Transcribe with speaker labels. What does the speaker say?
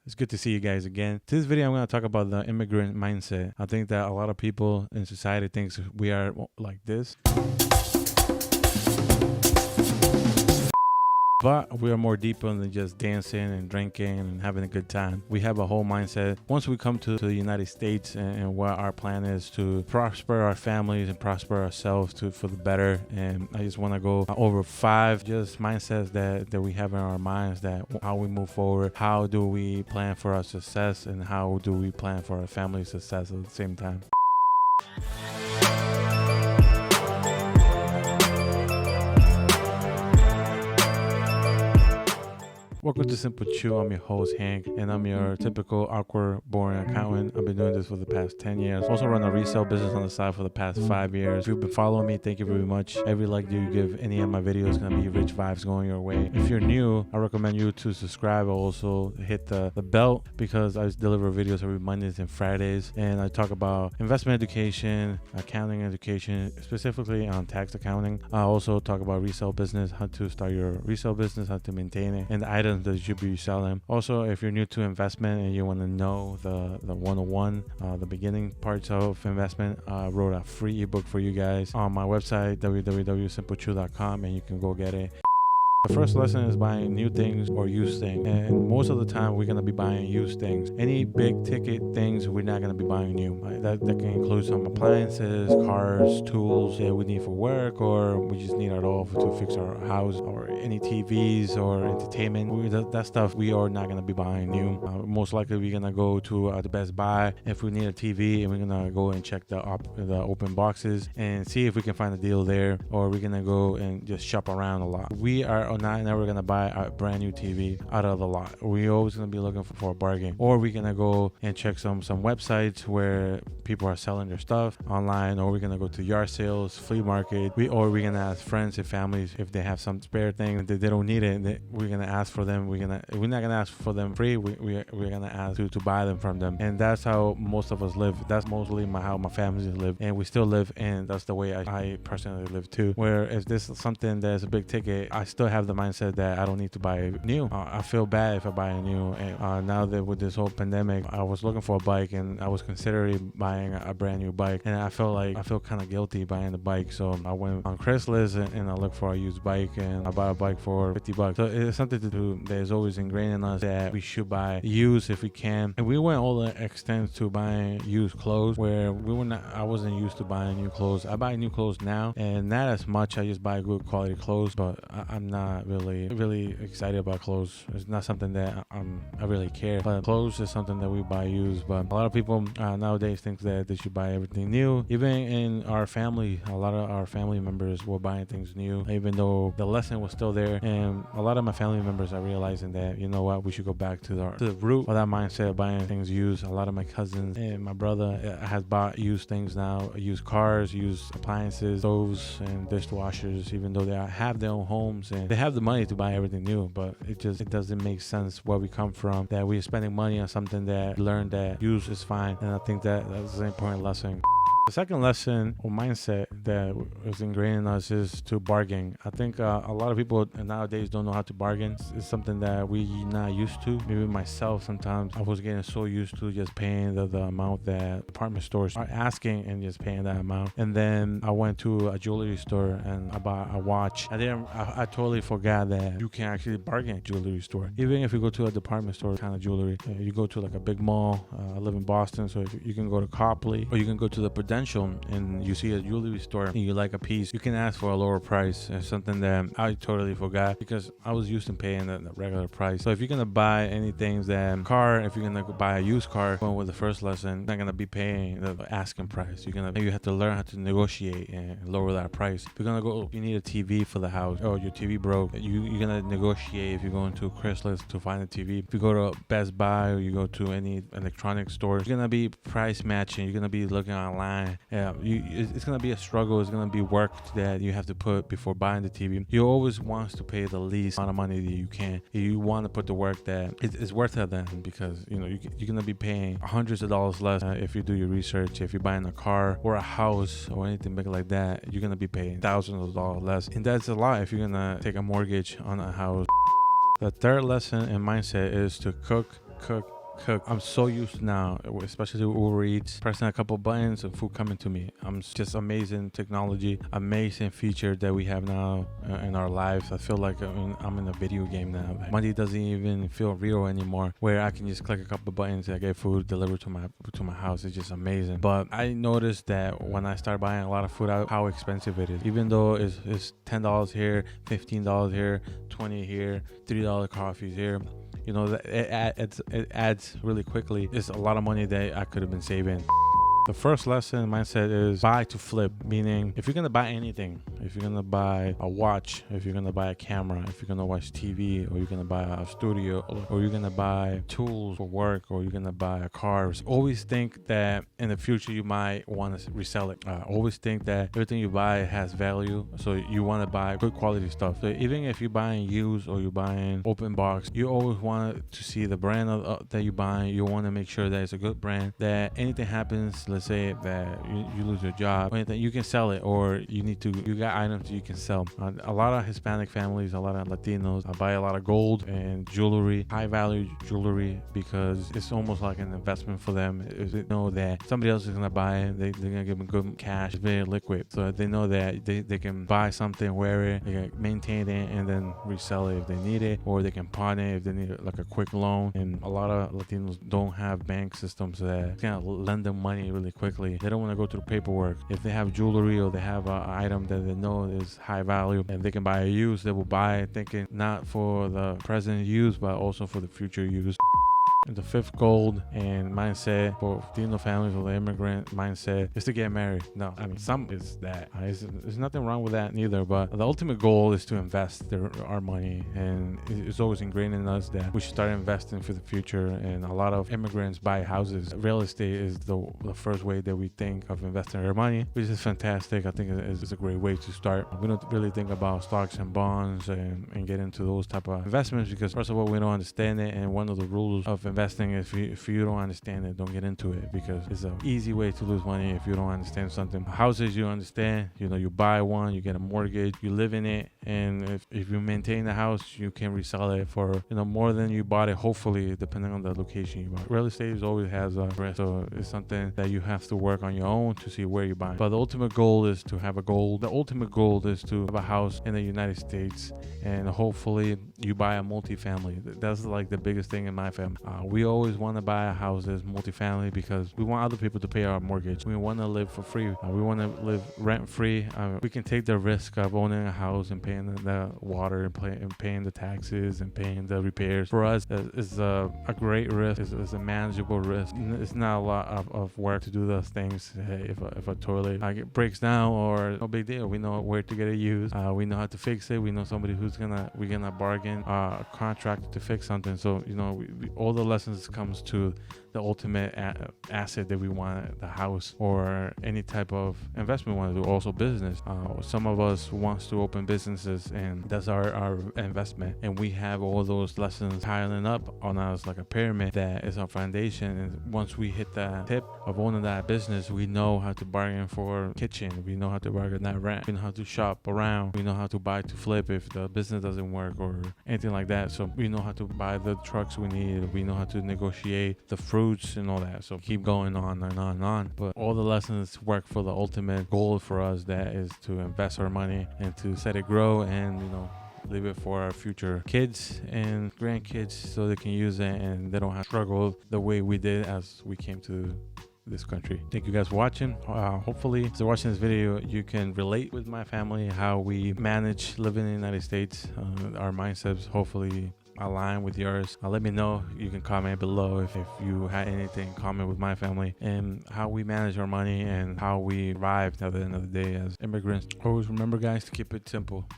Speaker 1: It's good to see you guys again. This video, I'm going to talk about the immigrant mindset. I think that a lot of people in society thinks we are like this. But we are more deeper than just dancing and drinking and having a good time. We have a whole mindset. Once we come to the United States and what our plan is to prosper our families and prosper ourselves for the better. And I just want to go over 5 just mindsets that we have in our minds, that how we move forward, how do we plan for our success, and how do we plan for our family's success at the same time. Welcome to SimpleChew. I'm your host, Hank, and I'm your typical awkward, boring accountant. I've been doing this for the past 10 years. Also run a resale business on the side for the past 5 years. If you've been following me, thank you very much. Every like you give any of my videos is going to be rich vibes going your way. If you're new, I recommend you to subscribe. Also hit the bell, because I deliver videos every Mondays and Fridays. And I talk about investment education, accounting education, specifically on tax accounting. I also talk about resale business, how to start your resale business, how to maintain it, and the items that you should be selling. Also, if you're new to investment and you want to know the 101, the beginning parts of investment, I wrote a free ebook for you guys on my website, www.simplechew.com, and you can go get it. The first lesson is buying new things or used things, and most of the time we're going to be buying used things. Any big ticket things, we're not going to be buying new. That can include some appliances, cars, tools that we need for work, or we just need it all to fix our house, or any TVs or entertainment. That stuff we are not going to be buying new. Most likely we're going to go to the Best Buy if we need a TV, and we're going to go and check the open boxes and see if we can find a deal there, or we're going to go and just shop around a lot. We are not never gonna buy a brand new TV out of the lot. We're always gonna be looking for a bargain, or we're gonna go and check some websites where people are selling their stuff online, or we're gonna go to yard sales, flea market, or we're gonna ask friends and families if they have some spare thing that they don't need it. We're gonna ask for them. We're not gonna ask for them free. We're gonna ask to buy them from them, and that's how most of us live. That's mostly how my family live, and we still live, and that's the way I personally live too. Where if this is something that's a big ticket, I still have the mindset that I don't need to buy new. I feel bad if I buy a new. And now that with this whole pandemic, I was looking for a bike, and I was considering buying a brand new bike, and I feel kind of guilty buying the bike. So I went on Craigslist and I looked for a used bike, and I bought a bike for $50. So it's something to do that is always ingrained in us, that we should buy used if we can. And we went all the extent to buying used clothes, where I wasn't used to buying new clothes. I buy new clothes now, and not as much. I just buy good quality clothes, but I'm not really excited about clothes. It's not something that I really care. But clothes is something that we buy used. But a lot of people nowadays think that they should buy everything new. Even in our family, a lot of our family members were buying things new, even though the lesson was still there. And a lot of my family members are realizing that, you know what, we should go back to the root of that mindset of buying things used. A lot of my cousins and my brother has bought used things now, used cars, used appliances, stoves, and dishwashers, even though they have their own homes and they have the money to buy everything new. But it doesn't make sense where we come from, that we're spending money on something that we learned that use is fine. And I think that's an important lesson. The second lesson or mindset that is ingrained in us is to bargain. I think a lot of people nowadays don't know how to bargain. It's something that we not used to. Maybe myself, sometimes I was getting so used to just paying the amount that department stores are asking and just paying that amount. And then I went to a jewelry store and I bought a watch. I totally forgot that you can actually bargain at a jewelry store. Even if you go to a department store kind of jewelry, you go to like a big mall. I live in Boston, so you can go to Copley, or you can go to the Prudential, and you see a jewelry store and you like a piece, you can ask for a lower price. It's something that I totally forgot, because I was used to paying the regular price. So if you're gonna buy anything, that car, if you're gonna buy a used car, going with the first lesson, you're not gonna be paying the asking price. You have to learn how to negotiate and lower that price. If you're gonna go, you need a TV for the house, or your TV broke, you're gonna negotiate. If you go into Craigslist to find a TV, if you go to Best Buy or you go to any electronic store, you're gonna be price matching. You're gonna be looking online. It's gonna be a struggle. It's gonna be work that you have to put before buying the TV. You always want to pay the least amount of money that you can. You want to put the work that it's worth it then, because you're gonna be paying hundreds of dollars less if you do your research. If you're buying a car or a house or anything big like that, you're gonna be paying thousands of dollars less, and that's a lot if you're gonna take a mortgage on a house. The third lesson in mindset is to cook, cook. I'm so used now, especially with Uber Eats, pressing a couple buttons and food coming to me. I'm just amazing technology, amazing feature that we have now in our lives. I feel like I'm in a video game now. Like, money doesn't even feel real anymore, where I can just click a couple buttons and I get food delivered to my house. It's just amazing. But I noticed that when I start buying a lot of food out, how expensive it is. Even though it's $10 here, $15 here, $20 here, $3 coffees here. You know, it adds really quickly. It's a lot of money that I could have been saving. The first lesson mindset is buy to flip, meaning if you're going to buy anything, if you're going to buy a watch, if you're going to buy a camera, if you're going to watch TV, or you're going to buy a studio, or you're going to buy tools for work, or you're going to buy a car, always think that in the future you might want to resell it. Always think that everything you buy has value, so you want to buy good quality stuff. So even if you're buying used or you're buying open box, you always want to see the brand that you're buying. You want to make sure that it's a good brand, that anything happens, let's say that you lose your job, you can sell it, or you got items you can sell. A lot of Hispanic families, a lot of Latinos buy a lot of gold and jewelry, high value jewelry, because it's almost like an investment for them. If they know that somebody else is going to buy it, they're going to give them good cash. It's very liquid, so they know that they can buy something, wear it, they can maintain it, and then resell it if they need it, or they can pawn it if they need like a quick loan. And a lot of Latinos don't have bank systems that can lend them money really quickly. They don't want to go through paperwork. If they have jewelry or they have an item that they know is high value and they can buy a use, they will buy it thinking not for the present use, but also for the future use. And the fifth goal and mindset for Latino families or the immigrant mindset is to get married. No, I mean, some is that. There's nothing wrong with that neither, but the ultimate goal is to invest our money. And it's always ingrained in us that we should start investing for the future. And a lot of immigrants buy houses. Real estate is the first way that we think of investing our money, which is fantastic. I think it's a great way to start. We don't really think about stocks and bonds and get into those type of investments because, first of all, we don't understand it. And one of the rules of investing is if you don't understand it, don't get into it, because it's an easy way to lose money if you don't understand something. Houses, you understand, you buy one, you get a mortgage, you live in it, and if you maintain the house, you can resell it for more than you bought it, hopefully, depending on the location you bought. Real estate always has a risk, so it's something that you have to work on your own to see where you're buying. But the ultimate goal is to have a goal. The ultimate goal is to have a house in the United States, and hopefully you buy a multifamily. That's like the biggest thing in my family. We always want to buy a house that's multifamily because we want other people to pay our mortgage. We want to live for free. We want to live rent free. We can take the risk of owning a house and paying the water and paying the taxes and paying the repairs. For us, it's a great risk. It's a manageable risk. It's not a lot of work to do those things. If a toilet breaks down, or no big deal. We know where to get it used. We know how to fix it. We know somebody we're gonna bargain a contract to fix something. So we all the lessons comes to the ultimate asset that we want, the house, or any type of investment we want to do, also business. Some of us wants to open businesses, and that's our investment, and we have all those lessons piling up on us like a pyramid that is our foundation. And once we hit that tip of owning that business, we know how to bargain for kitchen, we know how to bargain that rent, we know how to shop around, we know how to buy to flip if the business doesn't work or anything like that. So we know how to buy the trucks we need, we know how to negotiate the fruits and all that. So keep going on and on and on. But all the lessons work for the ultimate goal for us, that is to invest our money and to set it grow and leave it for our future kids and grandkids so they can use it and they don't have to struggle the way we did as we came to this country. Thank you guys for watching. Hopefully, if you're watching this video, you can relate with my family, how we manage living in the United States. Our mindsets hopefully align with yours. Let me know. You can comment below if you had anything comment with my family and how we manage our money and how we arrived at the end of the day as immigrants. Always remember, guys, to keep it simple.